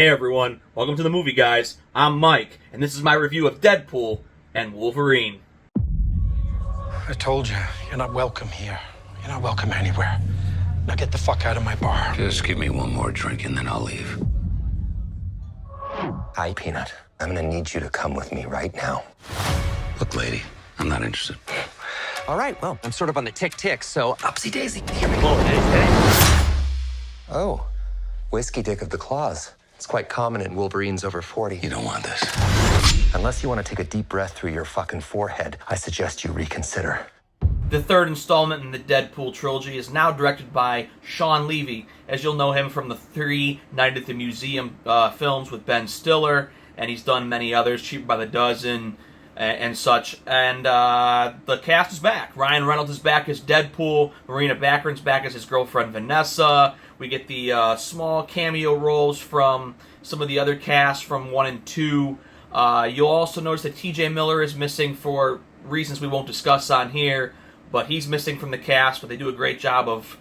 Hey everyone, welcome to the movie guys. I'm Mike, and this is my review of Deadpool and Wolverine. I told you, you're not welcome here. You're not welcome anywhere. Now get the fuck out of my bar. Just give me one more drink and then I'll leave. Hi, Peanut. I'm gonna need you to come with me right now. Look, lady, I'm not interested. All right, well, I'm sort of on the tick-tick, so upsy daisy. Here we go. Oh, whiskey dick of the claws. It's quite common in Wolverines over 40. You don't want this. Unless you want to take a deep breath through your fucking forehead, I suggest you reconsider. The third installment in the Deadpool trilogy is now directed by Sean Levy, as you'll know him from the 3 Night at the Museum films with Ben Stiller, and he's done many others, Cheaper by the Dozen, and such. And the cast is back. Ryan Reynolds is back as Deadpool. Marina Baccarin's back as his girlfriend Vanessa. We get the small cameo roles from some of the other casts from 1 and 2. You'll also notice that TJ Miller is missing for reasons we won't discuss on here, but he's missing from the cast, but they do a great job of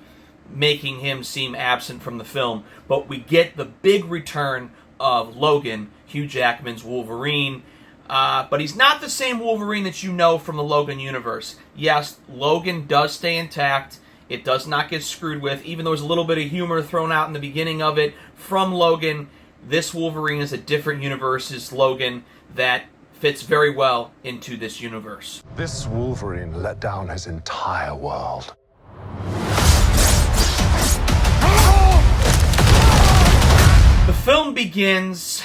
making him seem absent from the film. But we get the big return of Logan, Hugh Jackman's Wolverine. But he's not the same Wolverine that you know from the Logan universe. Yes, Logan does stay intact. It does not get screwed with, even though there's a little bit of humor thrown out in the beginning of it from Logan. This Wolverine is a different universe's Logan that fits very well into this universe. This Wolverine let down his entire world. The film begins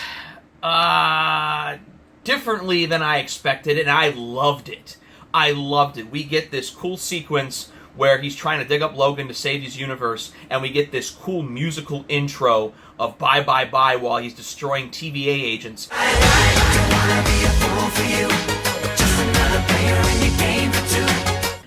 differently than I expected, and I loved it. I loved it. We get this cool sequence where he's trying to dig up Logan to save his universe, and we get this cool musical intro of Bye Bye Bye while he's destroying TVA agents.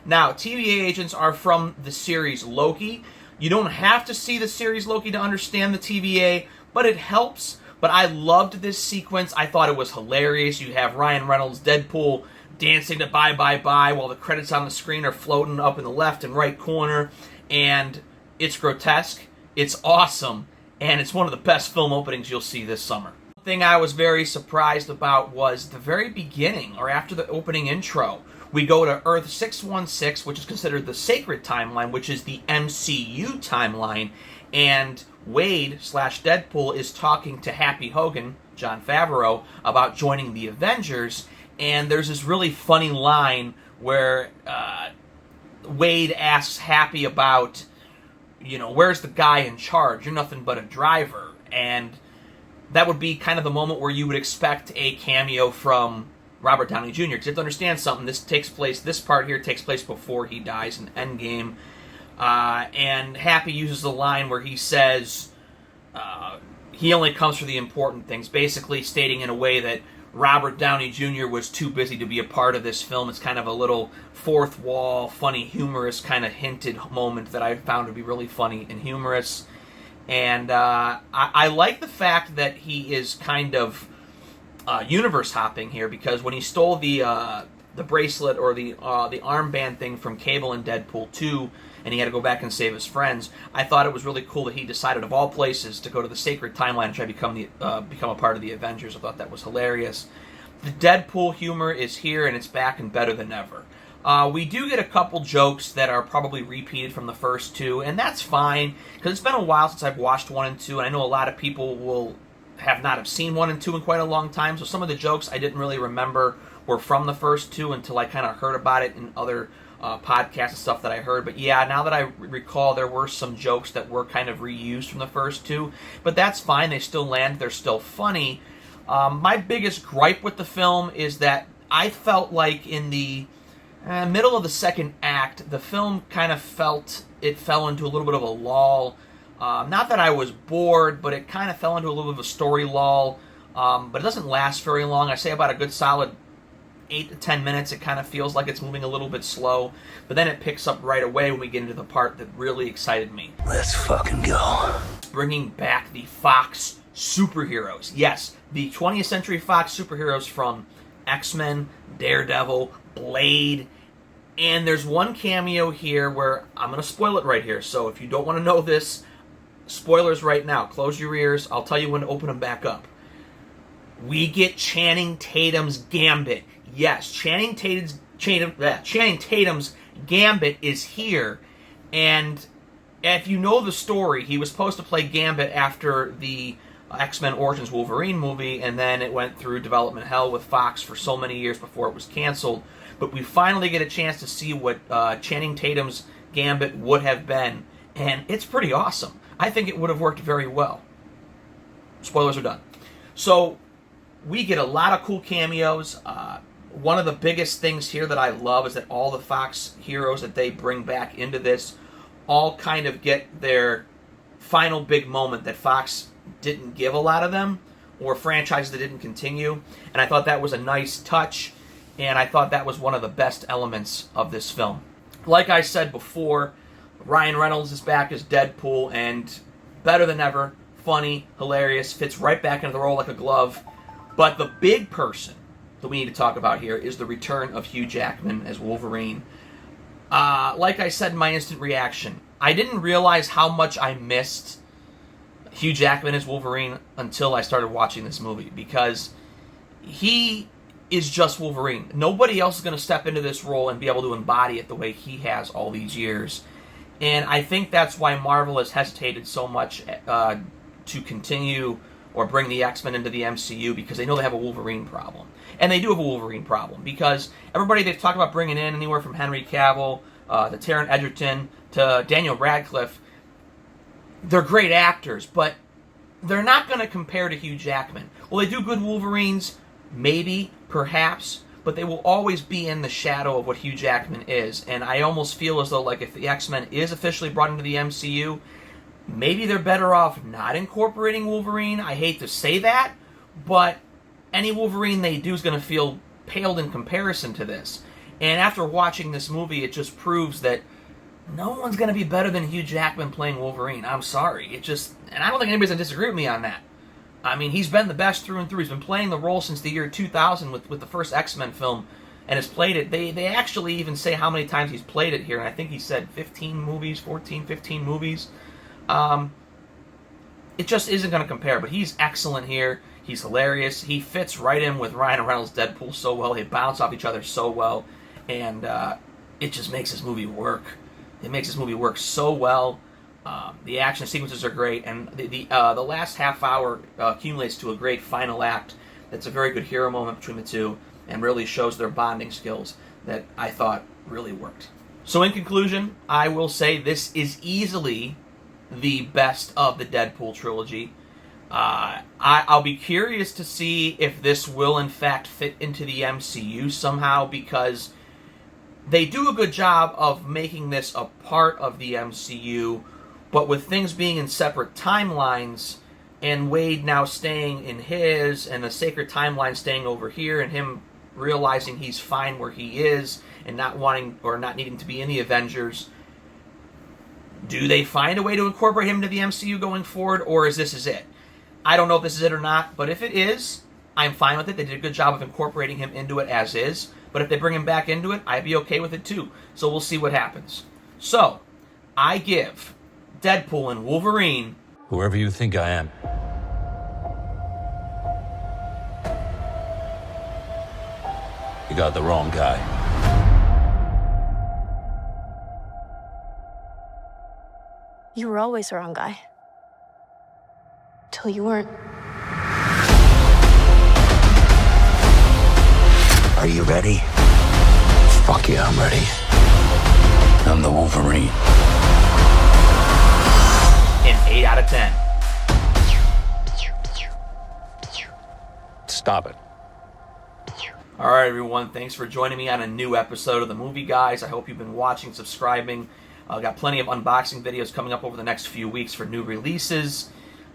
Now, TVA agents are from the series Loki. You don't have to see the series Loki to understand the TVA, but it helps. But I loved this sequence. I thought it was hilarious. You have Ryan Reynolds, Deadpool, dancing to Bye Bye Bye while the credits on the screen are floating up in the left and right corner. And it's grotesque, it's awesome, and it's one of the best film openings you'll see this summer. One thing I was very surprised about was the very beginning, or after the opening intro. We go to Earth 616, which is considered the sacred timeline, which is the MCU timeline, and Wade/Deadpool is talking to Happy Hogan, Jon Favreau, about joining the Avengers, and there's this really funny line where Wade asks Happy about, where's the guy in charge? You're nothing but a driver. And that would be kind of the moment where you would expect a cameo from Robert Downey Jr. Because you have to understand something. This part here takes place before he dies in Endgame. And Happy uses the line where he says he only comes for the important things, basically stating in a way that Robert Downey Jr. was too busy to be a part of this film. It's kind of a little fourth wall, funny, humorous kind of hinted moment that I found to be really funny and humorous. And I like the fact that he is kind of universe hopping here, because when he stole the bracelet or the armband thing from Cable in Deadpool 2, and he had to go back and save his friends, I thought it was really cool that he decided, of all places, to go to the sacred timeline and try to become a part of the Avengers. I thought that was hilarious. The Deadpool humor is here, and it's back and better than ever. We do get a couple jokes that are probably repeated from the first two, and that's fine, because it's been a while since I've watched 1 and 2, and I know a lot of people will not have seen 1 and 2 in quite a long time, so some of the jokes I didn't really remember were from the first two until I kind of heard about it in other podcasts and stuff that I heard. But yeah, now that I recall, there were some jokes that were kind of reused from the first two, but that's fine. They still land. They're still funny. My biggest gripe with the film is that I felt like in the middle of the second act, the film kind of fell into a little bit of a lull. Not that I was bored, but it kind of fell into a little bit of a story lull. But it doesn't last very long. I say about a good solid 8 to 10 minutes. It kind of feels like it's moving a little bit slow, but then it picks up right away when we get into the part that really excited me. Let's fucking go. Bringing back the Fox superheroes. Yes, the 20th Century Fox superheroes from X-Men, Daredevil, Blade, and there's one cameo here where I'm going to spoil it right here, so if you don't want to know this, spoilers right now. Close your ears. I'll tell you when to open them back up. We get Channing Tatum's Gambit. Yes, Channing Tatum's Gambit is here. And if you know the story, he was supposed to play Gambit after the X-Men Origins Wolverine movie, and then it went through development hell with Fox for so many years before it was canceled. But we finally get a chance to see what Channing Tatum's Gambit would have been, and it's pretty awesome. I think it would have worked very well. Spoilers are done. So, we get a lot of cool cameos. One of the biggest things here that I love is that all the Fox heroes that they bring back into this all kind of get their final big moment that Fox didn't give a lot of them, or franchises that didn't continue. And I thought that was a nice touch, and I thought that was one of the best elements of this film. Like I said before, Ryan Reynolds is back as Deadpool, and better than ever, funny, hilarious, fits right back into the role like a glove. But the big person that we need to talk about here is the return of Hugh Jackman as Wolverine. Like I said in my instant reaction, I didn't realize how much I missed Hugh Jackman as Wolverine until I started watching this movie, because he is just Wolverine. Nobody else is going to step into this role and be able to embody it the way he has all these years. And I think that's why Marvel has hesitated so much to continue or bring the X-Men into the MCU, because they know they have a Wolverine problem. And they do have a Wolverine problem, because everybody they've talked about bringing in, anywhere from Henry Cavill to Taron Egerton to Daniel Radcliffe, they're great actors, but they're not going to compare to Hugh Jackman. Will they do good Wolverines? Maybe, perhaps, but they will always be in the shadow of what Hugh Jackman is. And I almost feel as though, like, if the X-Men is officially brought into the MCU, maybe they're better off not incorporating Wolverine. I hate to say that, but any Wolverine they do is going to feel paled in comparison to this. And after watching this movie, it just proves that no one's going to be better than Hugh Jackman playing Wolverine. I'm sorry. And I don't think anybody's going to disagree with me on that. I mean, he's been the best through and through. He's been playing the role since the year 2000 with the first X-Men film, and has played it. They actually even say how many times he's played it here, and I think he said 15 movies. It just isn't going to compare, but he's excellent here. He's hilarious. He fits right in with Ryan Reynolds' Deadpool so well. They bounce off each other so well, and it just makes this movie work. It makes this movie work so well. The action sequences are great, and the last half hour accumulates to a great final act that's a very good hero moment between the two, and really shows their bonding skills that I thought really worked. So in conclusion, I will say this is easily the best of the Deadpool trilogy. I'll be curious to see if this will in fact fit into the MCU somehow, because they do a good job of making this a part of the MCU, but with things being in separate timelines, and Wade now staying in his, and the sacred timeline staying over here, and him realizing he's fine where he is, and not wanting or not needing to be in the Avengers, do they find a way to incorporate him into the MCU going forward, or is this it? I don't know if this is it or not, but if it is, I'm fine with it. They did a good job of incorporating him into it as is, but if they bring him back into it, I'd be okay with it too. So we'll see what happens. So, I give Deadpool and Wolverine... Whoever you think I am. You got the wrong guy. You were always the wrong guy. Till you weren't. Are you ready? Fuck yeah, I'm ready. I'm the Wolverine. An 8 out of 10. Stop it. All right, everyone. Thanks for joining me on a new episode of The Movie Guys. I hope you've been watching, subscribing. Got plenty of unboxing videos coming up over the next few weeks for new releases.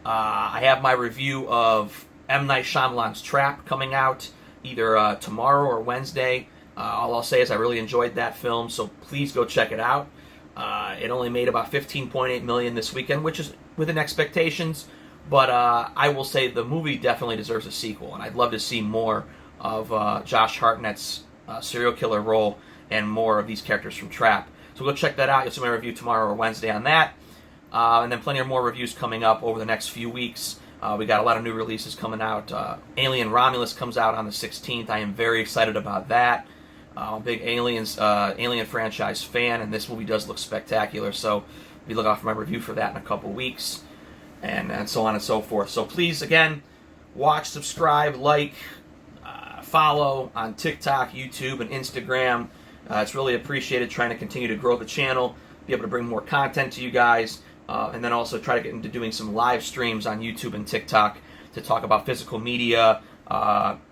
I have my review of M. Night Shyamalan's Trap coming out either tomorrow or Wednesday. All I'll say is I really enjoyed that film, so please go check it out. It only made about $15.8 million this weekend, which is within expectations, but I will say the movie definitely deserves a sequel, and I'd love to see more of Josh Hartnett's serial killer role and more of these characters from Trap. So go check that out. You'll see my review tomorrow or Wednesday on that. and then plenty of more reviews coming up over the next few weeks. We got a lot of new releases coming out. Alien Romulus comes out on the 16th. I am very excited about that. I'm a big Alien franchise fan, and this movie does look spectacular. So be looking out for my review for that in a couple weeks, and so on and so forth. So please, again, watch, subscribe, like, follow on TikTok, YouTube, and Instagram. It's really appreciated, trying to continue to grow the channel, be able to bring more content to you guys. And then also try to get into doing some live streams on YouTube and TikTok to talk about physical media,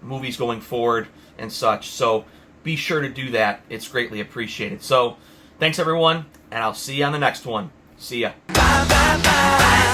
movies going forward, and such. So be sure to do that. It's greatly appreciated. So thanks, everyone, and I'll see you on the next one. See ya. Bye, bye, bye.